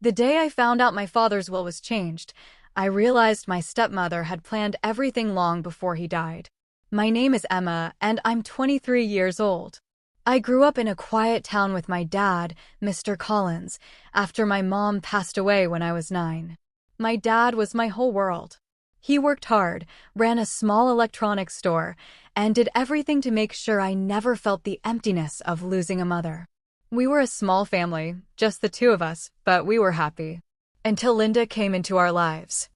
The day I found out my father's will was changed, I realized my stepmother had planned everything long before he died. My name is Emma, and I'm 23 years old. I grew up in a quiet town with my dad, Mr. Collins, after my mom passed away when I was 9. My dad was my whole world. He worked hard, ran a small electronics store, and did everything to make sure I never felt the emptiness of losing a mother. We were a small family, just the two of us, but we were happy. Until Linda came into our lives.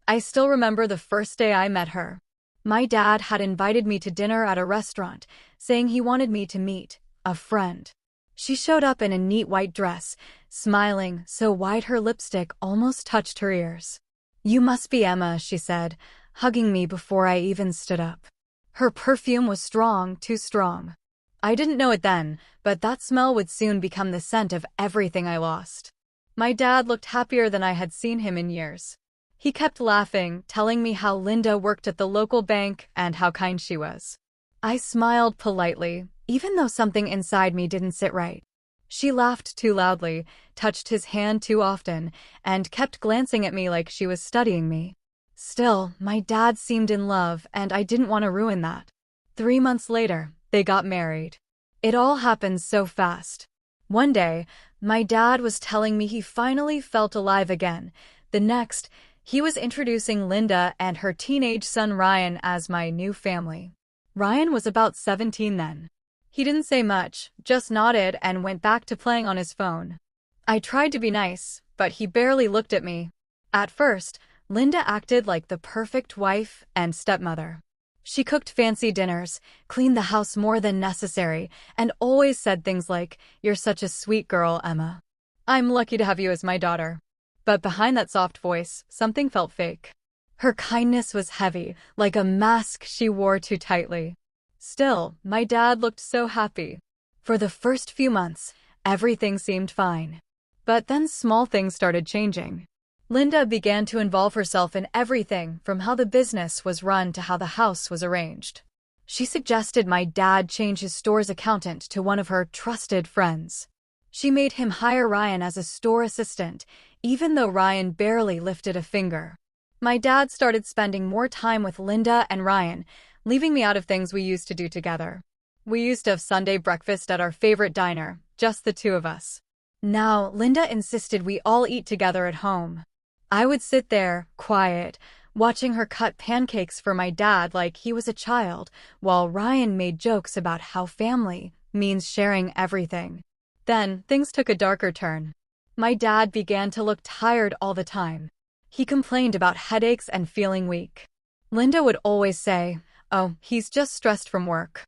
I still remember the first day I met her. My dad had invited me to dinner at a restaurant, saying he wanted me to meet a friend. She showed up in a neat white dress, smiling so wide her lipstick almost touched her ears. "You must be Emma," she said, hugging me before I even stood up. Her perfume was strong, too strong. I didn't know it then, but that smell would soon become the scent of everything I lost. My dad looked happier than I had seen him in years. He kept laughing, telling me how Linda worked at the local bank and how kind she was. I smiled politely, even though something inside me didn't sit right. She laughed too loudly, touched his hand too often, and kept glancing at me like she was studying me. Still, my dad seemed in love, and I didn't want to ruin that. 3 months later, they got married. It all happened so fast. One day, my dad was telling me he finally felt alive again. The next, he was introducing Linda and her teenage son Ryan as my new family. Ryan was about 17 then. He didn't say much, just nodded and went back to playing on his phone. I tried to be nice, but he barely looked at me. At first, Linda acted like the perfect wife and stepmother. She cooked fancy dinners, cleaned the house more than necessary, and always said things like, "You're such a sweet girl, Emma. I'm lucky to have you as my daughter." But behind that soft voice, something felt fake. Her kindness was heavy, like a mask she wore too tightly. Still, my dad looked so happy. For the first few months, everything seemed fine. But then small things started changing. Linda began to involve herself in everything from how the business was run to how the house was arranged. She suggested my dad change his store's accountant to one of her trusted friends. She made him hire Ryan as a store assistant, even though Ryan barely lifted a finger. My dad started spending more time with Linda and Ryan, leaving me out of things we used to do together. We used to have Sunday breakfast at our favorite diner, just the two of us. Now, Linda insisted we all eat together at home. I would sit there, quiet, watching her cut pancakes for my dad like he was a child, while Ryan made jokes about how family means sharing everything. Then, things took a darker turn. My dad began to look tired all the time. He complained about headaches and feeling weak. Linda would always say, "Oh, he's just stressed from work.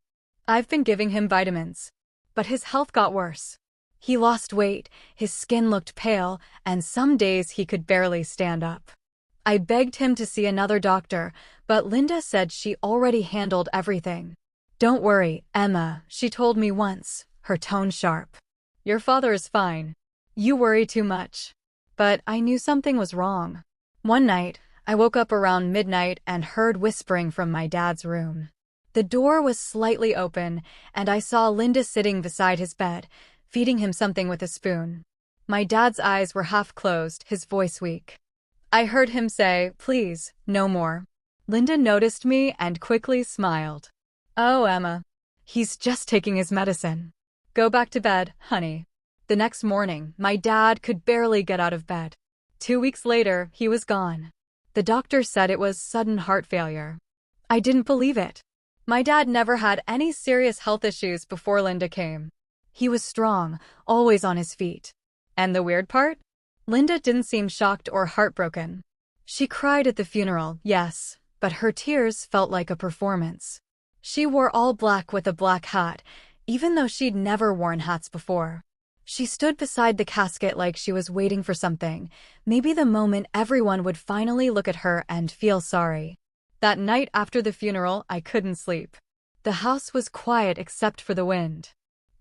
I've been giving him vitamins." But his health got worse. He lost weight, his skin looked pale, and some days he could barely stand up. I begged him to see another doctor, but Linda said she already handled everything. "Don't worry, Emma," she told me once, her tone sharp. "Your father is fine. You worry too much." But I knew something was wrong. One night, I woke up around midnight and heard whispering from my dad's room. The door was slightly open, and I saw Linda sitting beside his bed, feeding him something with a spoon. My dad's eyes were half closed, his voice weak. I heard him say, "Please, no more." Linda noticed me and quickly smiled. "Oh, Emma. He's just taking his medicine. Go back to bed, honey." The next morning, my dad could barely get out of bed. 2 weeks later, he was gone. The doctor said it was sudden heart failure. I didn't believe it. My dad never had any serious health issues before Linda came. He was strong, always on his feet. And the weird part? Linda didn't seem shocked or heartbroken. She cried at the funeral, yes, but her tears felt like a performance. She wore all black with a black hat, even though she'd never worn hats before. She stood beside the casket like she was waiting for something, maybe the moment everyone would finally look at her and feel sorry. That night after the funeral, I couldn't sleep. The house was quiet except for the wind.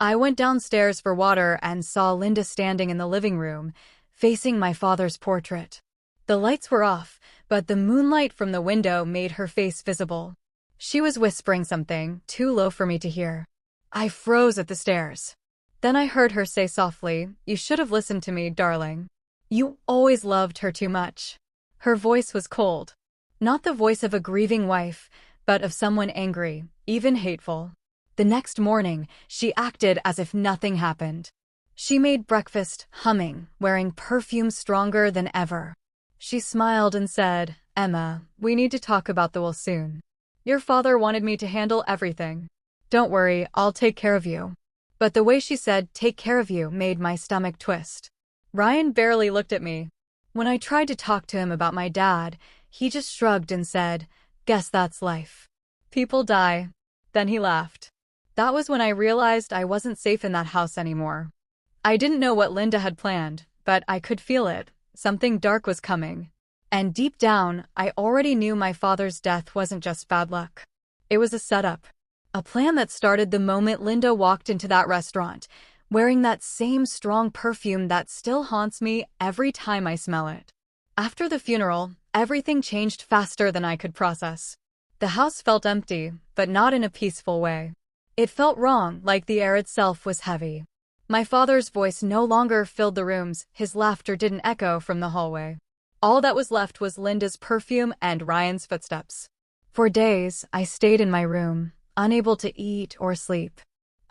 I went downstairs for water and saw Linda standing in the living room, facing my father's portrait. The lights were off, but the moonlight from the window made her face visible. She was whispering something, too low for me to hear. I froze at the stairs. Then I heard her say softly, "You should have listened to me, darling." You always loved her too much. Her voice was cold. Not the voice of a grieving wife, but of someone angry, even hateful. The next morning, she acted as if nothing happened. She made breakfast, humming, wearing perfume stronger than ever. She smiled and said, "Emma, we need to talk about the will soon. Your father wanted me to handle everything. Don't worry, I'll take care of you." But the way she said, "take care of you," made my stomach twist. Ryan barely looked at me. When I tried to talk to him about my dad, he just shrugged and said, "Guess that's life. People die." Then he laughed. That was when I realized I wasn't safe in that house anymore. I didn't know what Linda had planned, but I could feel it. Something dark was coming. And deep down, I already knew my father's death wasn't just bad luck. It was a setup. A plan that started the moment Linda walked into that restaurant, wearing that same strong perfume that still haunts me every time I smell it. After the funeral, everything changed faster than I could process. The house felt empty, but not in a peaceful way. It felt wrong, like the air itself was heavy. My father's voice no longer filled the rooms, his laughter didn't echo from the hallway. All that was left was Linda's perfume and Ryan's footsteps. For days, I stayed in my room, unable to eat or sleep.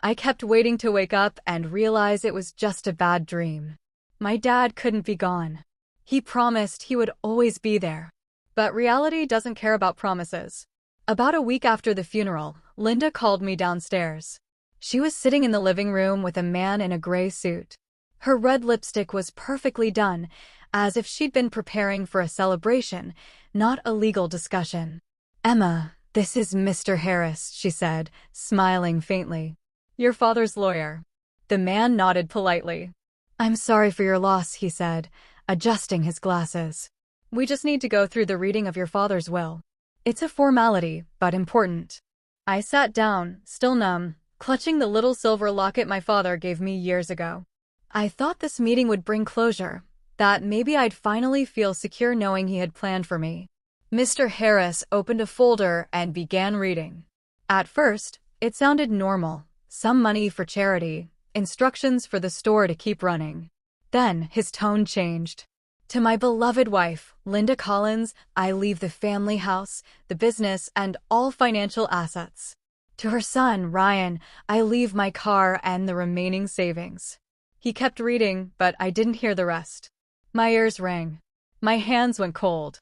I kept waiting to wake up and realize it was just a bad dream. My dad couldn't be gone. He promised he would always be there. But reality doesn't care about promises. About a week after the funeral, Linda called me downstairs. She was sitting in the living room with a man in a gray suit. Her red lipstick was perfectly done, as if she'd been preparing for a celebration, not a legal discussion. "Emma, this is Mr. Harris," she said, smiling faintly. "Your father's lawyer." The man nodded politely. "I'm sorry for your loss," he said, adjusting his glasses. "We just need to go through the reading of your father's will. It's a formality, but important." I sat down, still numb, clutching the little silver locket my father gave me years ago. I thought this meeting would bring closure, that maybe I'd finally feel secure knowing he had planned for me. Mr. Harris opened a folder and began reading. At first, it sounded normal. Some money for charity, instructions for the store to keep running. Then his tone changed. "To my beloved wife, Linda Collins, I leave the family house, the business, and all financial assets. To her son, Ryan, I leave my car and the remaining savings." He kept reading, but I didn't hear the rest. My ears rang. My hands went cold.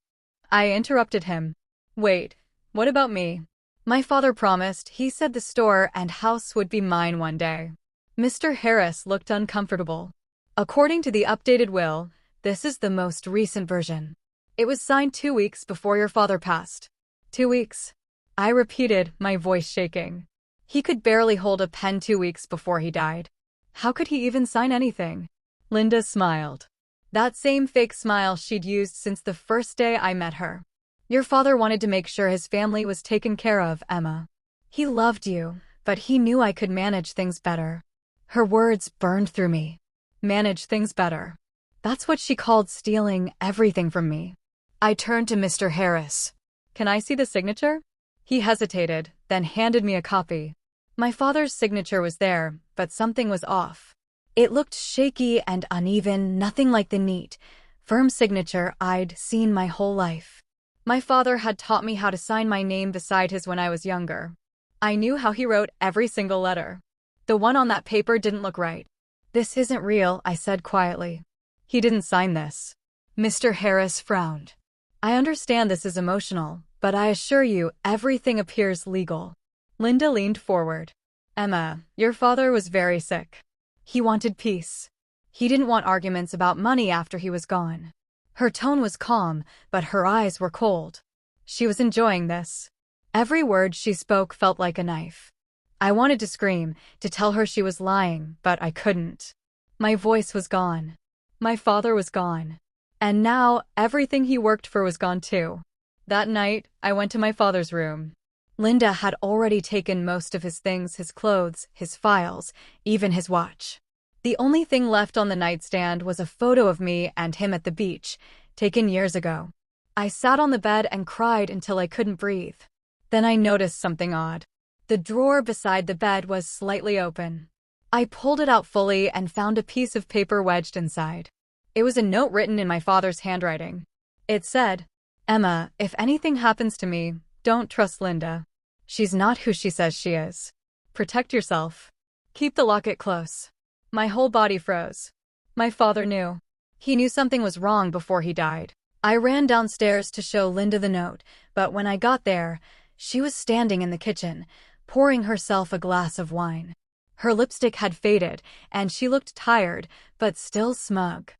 I interrupted him. "Wait, what about me?" My father promised. He said the store and house would be mine one day. Mr. Harris looked uncomfortable. "According to the updated will, this is the most recent version. It was signed 2 weeks before your father passed." 2 weeks. I repeated, my voice shaking. He could barely hold a pen 2 weeks before he died. How could he even sign anything? Linda smiled. That same fake smile she'd used since the first day I met her. "Your father wanted to make sure his family was taken care of, Emma. He loved you, but he knew I could manage things better." Her words burned through me. Manage things better. That's what she called stealing everything from me. I turned to Mr. Harris. "Can I see the signature?" He hesitated, then handed me a copy. My father's signature was there, but something was off. It looked shaky and uneven, nothing like the neat, firm signature I'd seen my whole life. My father had taught me how to sign my name beside his when I was younger. I knew how he wrote every single letter. The one on that paper didn't look right. "This isn't real," I said quietly. "He didn't sign this." Mr. Harris frowned. "I understand this is emotional, but I assure you everything appears legal." Linda leaned forward. "Emma, your father was very sick. He wanted peace. He didn't want arguments about money after he was gone." Her tone was calm, but her eyes were cold. She was enjoying this. Every word she spoke felt like a knife. I wanted to scream, to tell her she was lying, but I couldn't. My voice was gone. My father was gone. And now, everything he worked for was gone too. That night, I went to my father's room. Linda had already taken most of his things, his clothes, his files, even his watch. The only thing left on the nightstand was a photo of me and him at the beach, taken years ago. I sat on the bed and cried until I couldn't breathe. Then I noticed something odd. The drawer beside the bed was slightly open. I pulled it out fully and found a piece of paper wedged inside. It was a note written in my father's handwriting. It said, "Emma, if anything happens to me, don't trust Linda. She's not who she says she is. Protect yourself. Keep the locket close." My whole body froze. My father knew. He knew something was wrong before he died. I ran downstairs to show Linda the note, but when I got there, she was standing in the kitchen, pouring herself a glass of wine. Her lipstick had faded, and she looked tired, but still smug.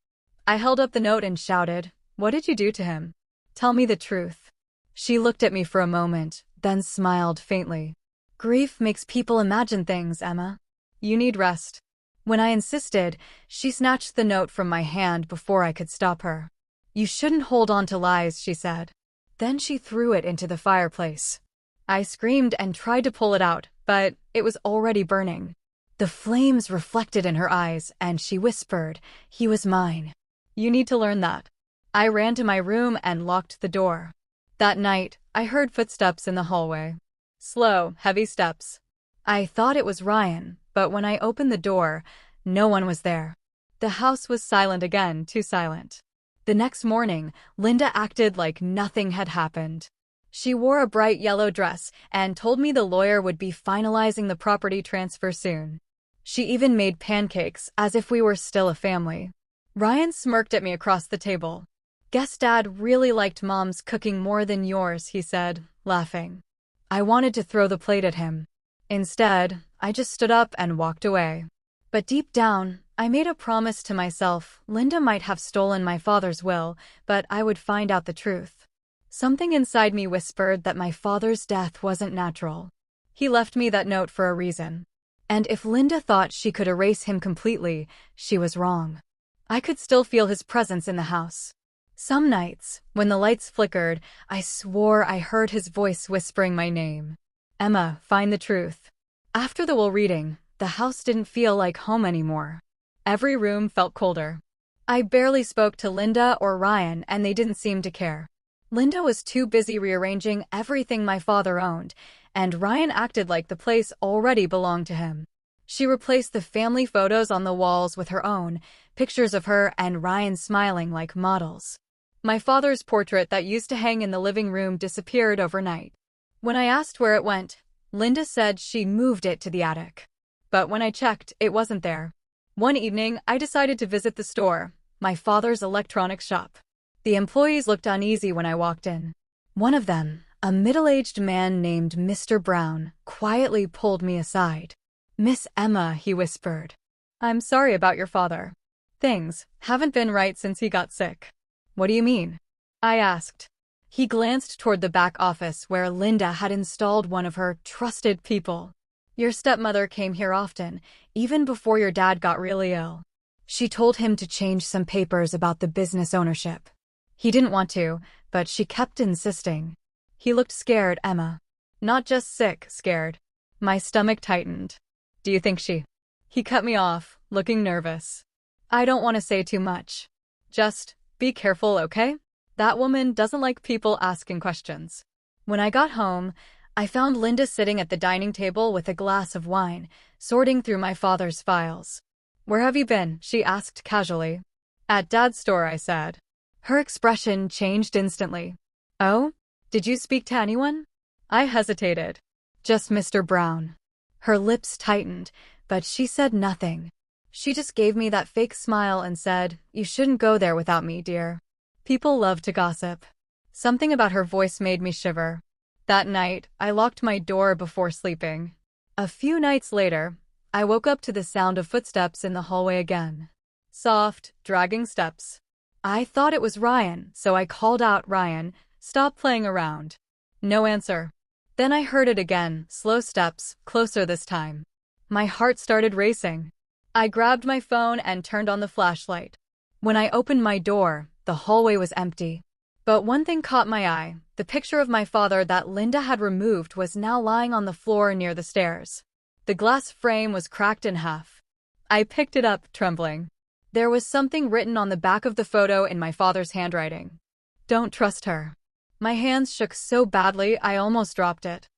I held up the note and shouted, "What did you do to him? Tell me the truth." She looked at me for a moment, then smiled faintly. "Grief makes people imagine things, Emma. You need rest." When I insisted, she snatched the note from my hand before I could stop her. "You shouldn't hold on to lies," she said. Then she threw it into the fireplace. I screamed and tried to pull it out, but it was already burning. The flames reflected in her eyes, and she whispered, "He was mine. You need to learn that." I ran to my room and locked the door. That night, I heard footsteps in the hallway. Slow, heavy steps. I thought it was Ryan, but when I opened the door, no one was there. The house was silent again, too silent. The next morning, Linda acted like nothing had happened. She wore a bright yellow dress and told me the lawyer would be finalizing the property transfer soon. She even made pancakes as if we were still a family. Ryan smirked at me across the table. "Guess Dad really liked Mom's cooking more than yours," he said, laughing. I wanted to throw the plate at him. Instead, I just stood up and walked away. But deep down, I made a promise to myself. Linda might have stolen my father's will, but I would find out the truth. Something inside me whispered that my father's death wasn't natural. He left me that note for a reason. And if Linda thought she could erase him completely, she was wrong. I could still feel his presence in the house. Some nights, when the lights flickered, I swore I heard his voice whispering my name. "Emma, find the truth." After the will reading, the house didn't feel like home anymore. Every room felt colder. I barely spoke to Linda or Ryan, and they didn't seem to care. Linda was too busy rearranging everything my father owned, and Ryan acted like the place already belonged to him. She replaced the family photos on the walls with her own, pictures of her and Ryan smiling like models. My father's portrait that used to hang in the living room disappeared overnight. When I asked where it went, Linda said she moved it to the attic. But when I checked, it wasn't there. One evening, I decided to visit the store, my father's electronics shop. The employees looked uneasy when I walked in. One of them, a middle-aged man named Mr. Brown, quietly pulled me aside. "Miss Emma," he whispered. "I'm sorry about your father. Things haven't been right since he got sick." "What do you mean?" I asked. He glanced toward the back office where Linda had installed one of her trusted people. "Your stepmother came here often, even before your dad got really ill. She told him to change some papers about the business ownership. He didn't want to, but she kept insisting." He looked scared, Emma. Not just sick, scared. My stomach tightened. "Do you think she—" He cut me off, looking nervous. "I don't want to say too much. Just be careful, okay? That woman doesn't like people asking questions." When I got home, I found Linda sitting at the dining table with a glass of wine, sorting through my father's files. "Where have you been?" she asked casually. "At Dad's store," I said. Her expression changed instantly. "Oh? Did you speak to anyone?" I hesitated. "Just Mr. Brown." Her lips tightened, but she said nothing. She just gave me that fake smile and said, "You shouldn't go there without me, dear. People love to gossip." Something about her voice made me shiver. That night, I locked my door before sleeping. A few nights later, I woke up to the sound of footsteps in the hallway again. Soft, dragging steps. I thought it was Ryan, so I called out, "Ryan, stop playing around." No answer. Then I heard it again, slow steps, closer this time. My heart started racing. I grabbed my phone and turned on the flashlight. When I opened my door, the hallway was empty. But one thing caught my eye. The picture of my father that Linda had removed was now lying on the floor near the stairs. The glass frame was cracked in half. I picked it up, trembling. There was something written on the back of the photo in my father's handwriting. "Don't trust her." My hands shook so badly I almost dropped it.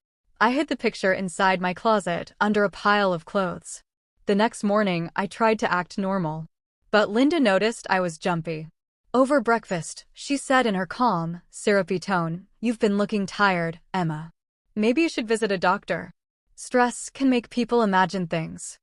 I hid the picture inside my closet, under a pile of clothes. The next morning, I tried to act normal. But Linda noticed I was jumpy. Over breakfast, she said in her calm, syrupy tone, "You've been looking tired, Emma. Maybe you should visit a doctor. Stress can make people imagine things."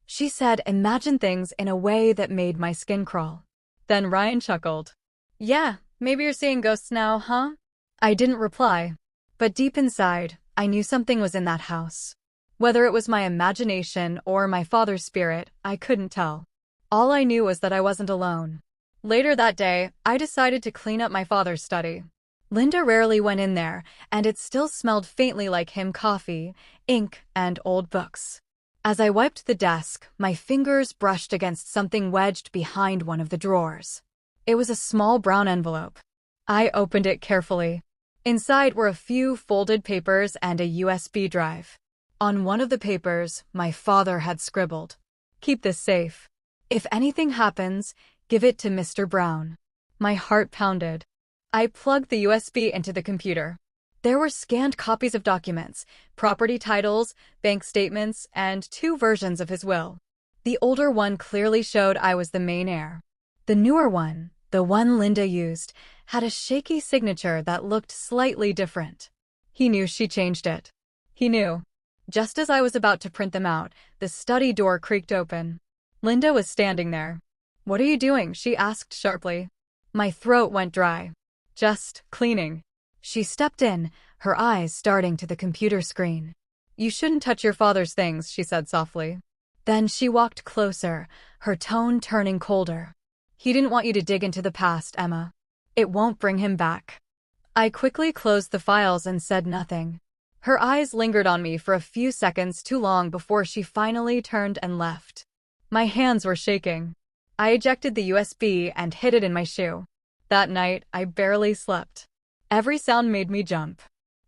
She said imagine things in a way that made my skin crawl. Then Ryan chuckled. "Yeah, maybe you're seeing ghosts now, huh?" I didn't reply. But deep inside, I knew something was in that house. Whether it was my imagination or my father's spirit, I couldn't tell. All I knew was that I wasn't alone. Later that day, I decided to clean up my father's study. Linda rarely went in there, and it still smelled faintly like him coffee, ink, and old books. As I wiped the desk, my fingers brushed against something wedged behind one of the drawers. It was a small brown envelope. I opened it carefully. Inside were a few folded papers and a USB drive. On one of the papers, my father had scribbled, "Keep this safe. If anything happens, give it to Mr. Brown." My heart pounded. I plugged the USB into the computer. There were scanned copies of documents, property titles, bank statements, and 2 versions of his will. The older one clearly showed I was the main heir. The newer one, the one Linda used, had a shaky signature that looked slightly different. He knew she changed it. He knew. Just as I was about to print them out, the study door creaked open. Linda was standing there. "What are you doing?" she asked sharply. My throat went dry. "Just cleaning." She stepped in, her eyes starting to the computer screen. "You shouldn't touch your father's things," she said softly. Then she walked closer, her tone turning colder. "He didn't want you to dig into the past, Emma. It won't bring him back." I quickly closed the files and said nothing. Her eyes lingered on me for a few seconds too long before she finally turned and left. My hands were shaking. I ejected the USB and hid it in my shoe. That night, I barely slept. Every sound made me jump.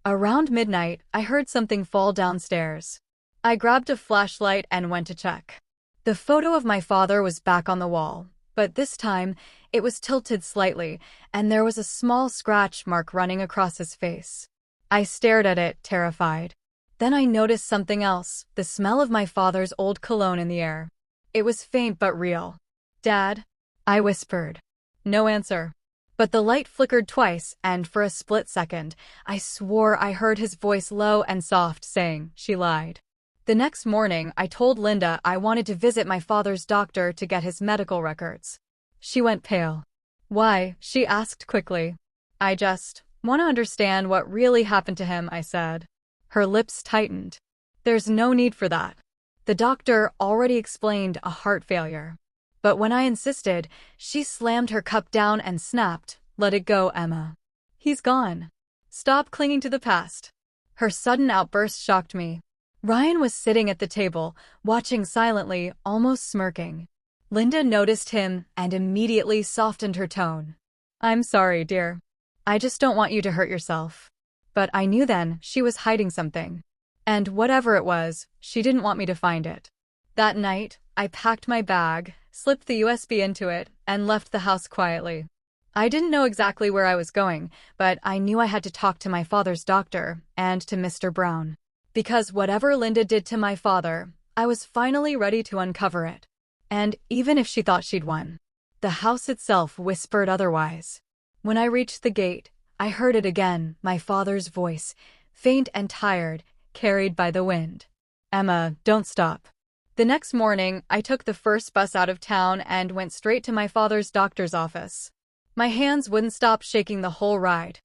Around midnight, I heard something fall downstairs. I grabbed a flashlight and went to check. The photo of my father was back on the wall, but this time, it was tilted slightly, and there was a small scratch mark running across his face. I stared at it, terrified. Then I noticed something else, the smell of my father's old cologne in the air. It was faint but real. "Dad?" I whispered. No answer. But the light flickered twice, and for a split second, I swore I heard his voice low and soft saying, "She lied." The next morning, I told Linda I wanted to visit my father's doctor to get his medical records. She went pale. "Why?" she asked quickly. "I just want to understand what really happened to him," I said. Her lips tightened. "There's no need for that. The doctor already explained a heart failure." But when I insisted, she slammed her cup down and snapped, "Let it go, Emma. He's gone. Stop clinging to the past." Her sudden outburst shocked me. Ryan was sitting at the table, watching silently, almost smirking. Linda noticed him and immediately softened her tone. "I'm sorry, dear. I just don't want you to hurt yourself." But I knew then she was hiding something. And whatever it was, she didn't want me to find it. That night, I packed my bag, slipped the USB into it, and left the house quietly. I didn't know exactly where I was going, but I knew I had to talk to my father's doctor and to Mr. Brown. Because whatever Linda did to my father, I was finally ready to uncover it. And even if she thought she'd won, the house itself whispered otherwise. When I reached the gate, I heard it again, my father's voice, faint and tired, carried by the wind. "Emma, don't stop." The next morning, I took the first bus out of town and went straight to my father's doctor's office. My hands wouldn't stop shaking the whole ride.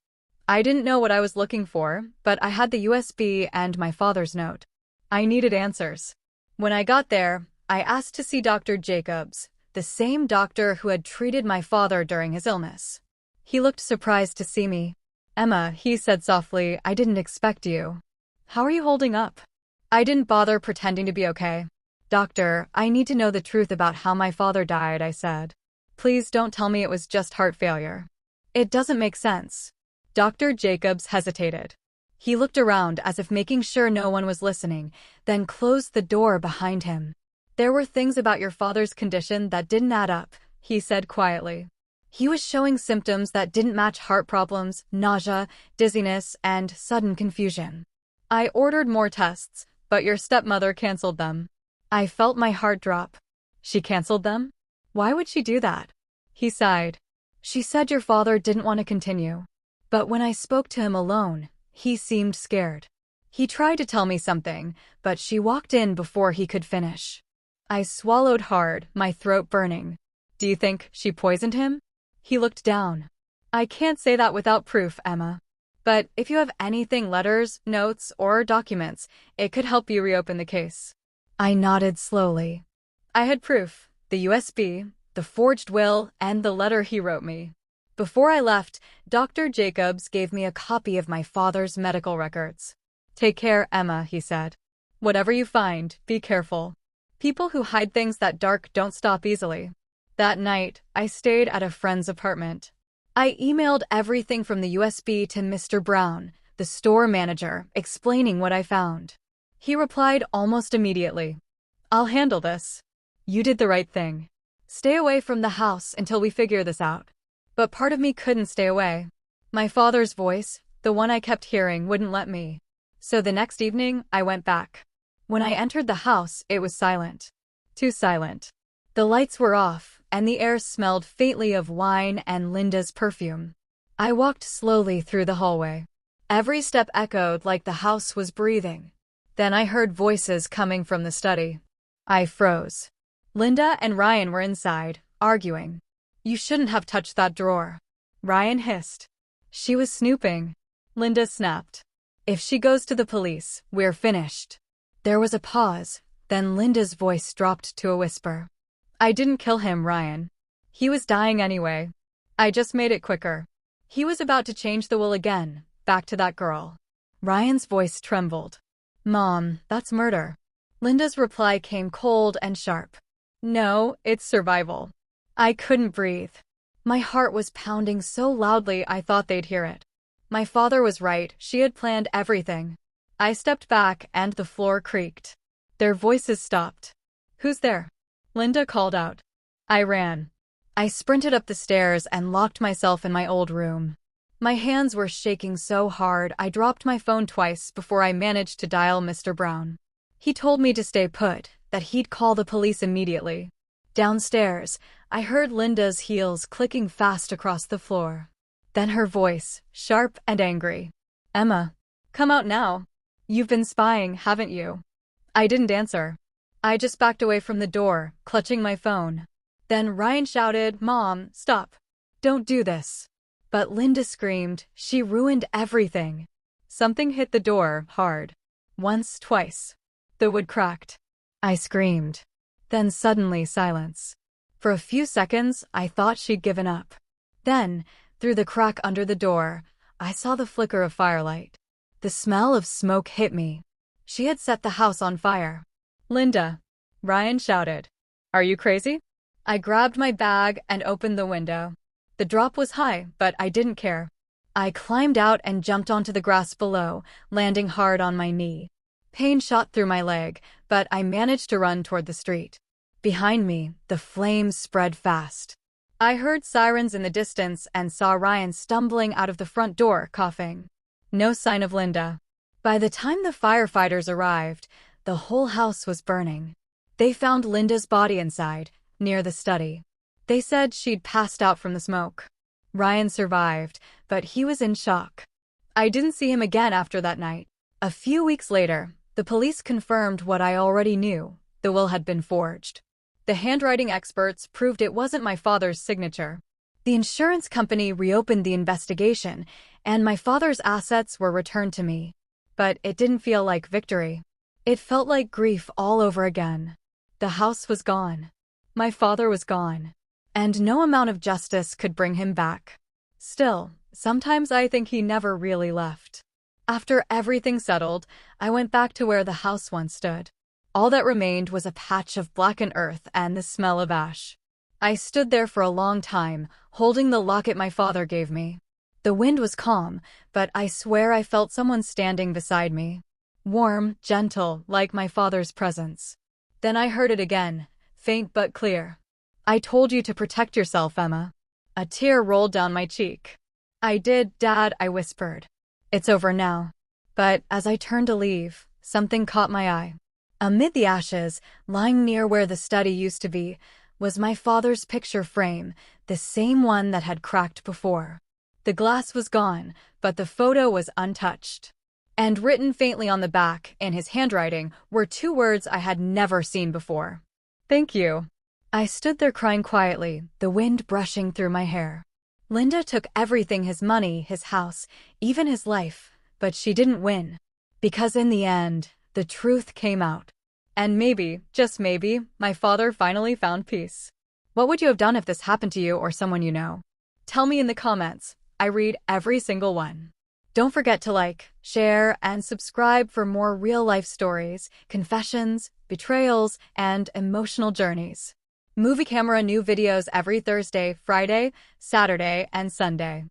I didn't know what I was looking for, but I had the USB and my father's note. I needed answers. When I got there, I asked to see Dr. Jacobs, the same doctor who had treated my father during his illness. He looked surprised to see me. "Emma," he said softly, "I didn't expect you. How are you holding up?" I didn't bother pretending to be okay. "Doctor, I need to know the truth about how my father died," I said. "Please don't tell me it was just heart failure. It doesn't make sense." Dr. Jacobs hesitated. He looked around as if making sure no one was listening, then closed the door behind him. "There were things about your father's condition that didn't add up," he said quietly. He was showing symptoms that didn't match heart problems, nausea, dizziness, and sudden confusion. "I ordered more tests, but your stepmother canceled them." I felt my heart drop. "She canceled them?" Why would she do that? He sighed. She said your father didn't want to continue. But when I spoke to him alone, he seemed scared. He tried to tell me something, but she walked in before he could finish. I swallowed hard, my throat burning. Do you think she poisoned him? He looked down. I can't say that without proof, Emma. But if you have anything, letters, notes, or documents, it could help you reopen the case. I nodded slowly. I had proof, the USB, the forged will, and the letter he wrote me. Before I left, Dr. Jacobs gave me a copy of my father's medical records. Take care, Emma, he said. Whatever you find, be careful. People who hide things that dark don't stop easily. That night, I stayed at a friend's apartment. I emailed everything from the USB to Mr. Brown, the store manager, explaining what I found. He replied almost immediately. I'll handle this. You did the right thing. Stay away from the house until we figure this out. But part of me couldn't stay away. My father's voice, the one I kept hearing, wouldn't let me. So the next evening, I went back. When I entered the house, it was silent. Too silent. The lights were off, and the air smelled faintly of wine and Linda's perfume. I walked slowly through the hallway. Every step echoed like the house was breathing. Then I heard voices coming from the study. I froze. Linda and Ryan were inside, arguing. You shouldn't have touched that drawer. Ryan hissed. She was snooping. Linda snapped. If she goes to the police, we're finished. There was a pause, then Linda's voice dropped to a whisper. I didn't kill him, Ryan. He was dying anyway. I just made it quicker. He was about to change the will again, back to that girl. Ryan's voice trembled. Mom, that's murder. Linda's reply came cold and sharp. No, it's survival. I couldn't breathe. My heart was pounding so loudly I thought they'd hear it. My father was right, she had planned everything. I stepped back and the floor creaked. Their voices stopped. Who's there? Linda called out. I ran. I sprinted up the stairs and locked myself in my old room. My hands were shaking so hard I dropped my phone twice before I managed to dial Mr. Brown. He told me to stay put, that he'd call the police immediately. Downstairs, I heard Linda's heels clicking fast across the floor. Then her voice, sharp and angry. Emma, come out now. You've been spying, haven't you? I didn't answer. I just backed away from the door, clutching my phone. Then Ryan shouted, Mom, stop. Don't do this. But Linda screamed, she ruined everything. Something hit the door, hard. Once, twice. The wood cracked. I screamed. Then suddenly silence. For a few seconds, I thought she'd given up. Then, through the crack under the door, I saw the flicker of firelight. The smell of smoke hit me. She had set the house on fire. Linda, Ryan shouted. Are you crazy? I grabbed my bag and opened the window. The drop was high, but I didn't care. I climbed out and jumped onto the grass below, landing hard on my knee. Pain shot through my leg, but I managed to run toward the street. Behind me, the flames spread fast. I heard sirens in the distance and saw Ryan stumbling out of the front door, coughing. No sign of Linda. By the time the firefighters arrived, the whole house was burning. They found Linda's body inside, near the study. They said she'd passed out from the smoke. Ryan survived, but he was in shock. I didn't see him again after that night. A few weeks later, the police confirmed what I already knew. The will had been forged. The handwriting experts proved it wasn't my father's signature. The insurance company reopened the investigation, and my father's assets were returned to me. But it didn't feel like victory. It felt like grief all over again. The house was gone. My father was gone. And no amount of justice could bring him back. Still, sometimes I think he never really left. After everything settled, I went back to where the house once stood. All that remained was a patch of blackened earth and the smell of ash. I stood there for a long time, holding the locket my father gave me. The wind was calm, but I swear I felt someone standing beside me. Warm, gentle, like my father's presence. Then I heard it again, faint but clear. I told you to protect yourself, Emma. A tear rolled down my cheek. I did, Dad, I whispered. It's over now. But as I turned to leave, something caught my eye. Amid the ashes, lying near where the study used to be, was my father's picture frame, the same one that had cracked before. The glass was gone, but the photo was untouched. And written faintly on the back, in his handwriting, were 2 words I had never seen before. Thank you. I stood there crying quietly, the wind brushing through my hair. Linda took everything, his money, his house, even his life, but she didn't win. Because in the end, the truth came out. And maybe, just maybe, my father finally found peace. What would you have done if this happened to you or someone you know? Tell me in the comments. I read every single one. Don't forget to like, share, and subscribe for more real-life stories, confessions, betrayals, and emotional journeys. Movie Camera new videos every Thursday, Friday, Saturday, and Sunday.